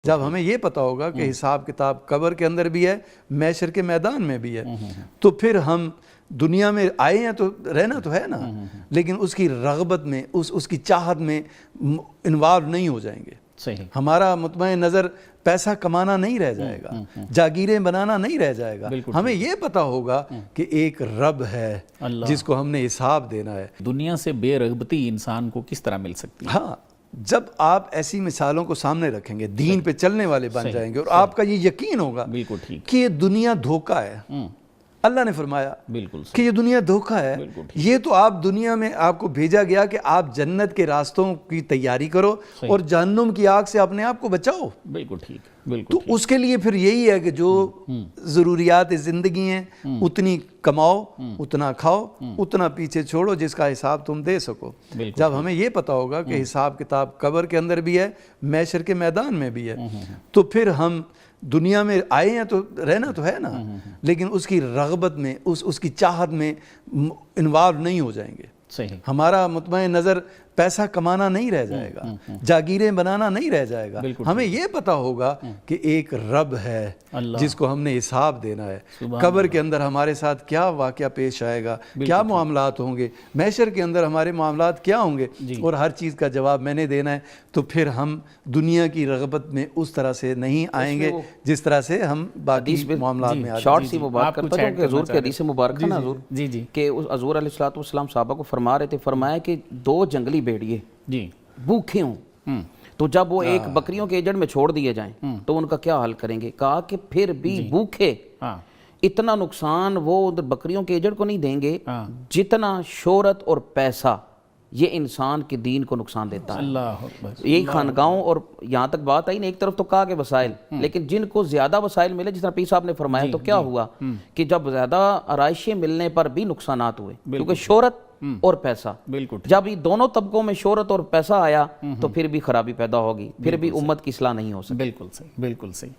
جب ہمیں یہ پتا ہوگا کہ حساب کتاب قبر کے اندر بھی ہے، محشر کے میدان میں بھی ہے، تو پھر ہم دنیا میں آئے ہیں تو رہنا تو ہے نا، لیکن اس کی رغبت میں اس کی چاہت میں انوالو نہیں ہو جائیں گے۔ صحیح۔ ہمارا مطمئن نظر پیسہ کمانا نہیں رہ جائے گا، جاگیریں بنانا نہیں رہ جائے گا، ہمیں یہ پتا ہوگا کہ ایک رب ہے جس کو ہم نے حساب دینا ہے۔ دنیا سے بے رغبتی انسان کو کس طرح مل سکتی ہے؟ ہاں، جب آپ ایسی مثالوں کو سامنے رکھیں گے، دین پہ چلنے والے بن جائیں گے اور آپ کا یہ یقین ہوگا بالکل ٹھیک کہ یہ دنیا دھوکہ ہے۔ اللہ نے فرمایا بالکل کہ یہ دنیا دھوکہ ہے، یہ تو آپ دنیا میں آپ کو بھیجا گیا کہ آپ جنت کے راستوں کی تیاری کرو اور جہنم کی آگ سے اپنے آپ کو بچاؤ۔ بالکل ٹھیک بالکل تو اس کے لیے پھر یہی ہے کہ جو ضروریات زندگی ہیں اتنی کماؤ، اتنا کھاؤ، اتنا پیچھے چھوڑو جس کا حساب تم دے سکو۔ جب ہمیں یہ پتا ہوگا کہ حساب کتاب قبر کے اندر بھی ہے، محشر کے میدان میں بھی ہے، تو پھر ہم دنیا میں آئے ہیں تو رہنا تو ہے نا، لیکن اس کی رغبت میں اس کی چاہت میں انوالو نہیں ہو جائیں گے۔ صحیح۔ ہمارا مطمئن نظر پیسہ کمانا نہیں رہ جائے گا، جاگیریں بنانا نہیں رہ جائے گا، ہمیں یہ پتا ہوگا کہ ایک رب ہے جس کو ہم نے حساب دینا ہے۔ قبر کے اندر ہمارے ساتھ کیا واقعہ پیش آئے گا، کیا معاملات ہوں گے، محشر کے اندر ہمارے معاملات کیا ہوں گے، اور ہر چیز کا جواب میں نے دینا ہے، تو پھر ہم دنیا کی رغبت میں اس طرح سے نہیں آئیں گے جس طرح سے ہم باقی معاملات میں آتے ہیں۔ شارٹ سی وہ بات کرتا ہوں کہ حضور کے حدیث مبارکہ نا حضور کہ حضور علیہ السلام صحابہ کو فرما رہے تھے، فرمایا کہ دو جنگلی بھیڑیے بھوکے ہوں تو جب وہ ایک بکریوں کے ایجنٹ میں چھوڑ دیے جائیں تو ان کا کیا حل کریں گے؟ کہا کہ پھر بھی بھوکے اتنا نقصان وہ بکریوں کے ایجنٹ کو نہیں دیں گے جتنا شہرت اور پیسہ یہ انسان کے دین کو نقصان دیتا ہے۔ اللہ اکبر۔ یہی خانقاہوں اور یہاں تک بات آئی نا، ایک طرف تو کہا کہ وسائل، لیکن جن کو زیادہ وسائل ملے، جس طرح پیر صاحب نے فرمایا، تو کیا ہوا کہ جب زیادہ آرائشیں ملنے پر بھی نقصانات ہوئے، کیونکہ شہرت اور پیسہ، جب یہ دونوں طبقوں میں شہرت اور پیسہ آیا تو پھر بھی خرابی پیدا ہوگی، پھر بھی امت کی اصلاح نہیں ہو سکتی۔ بالکل صحیح، بالکل صحیح۔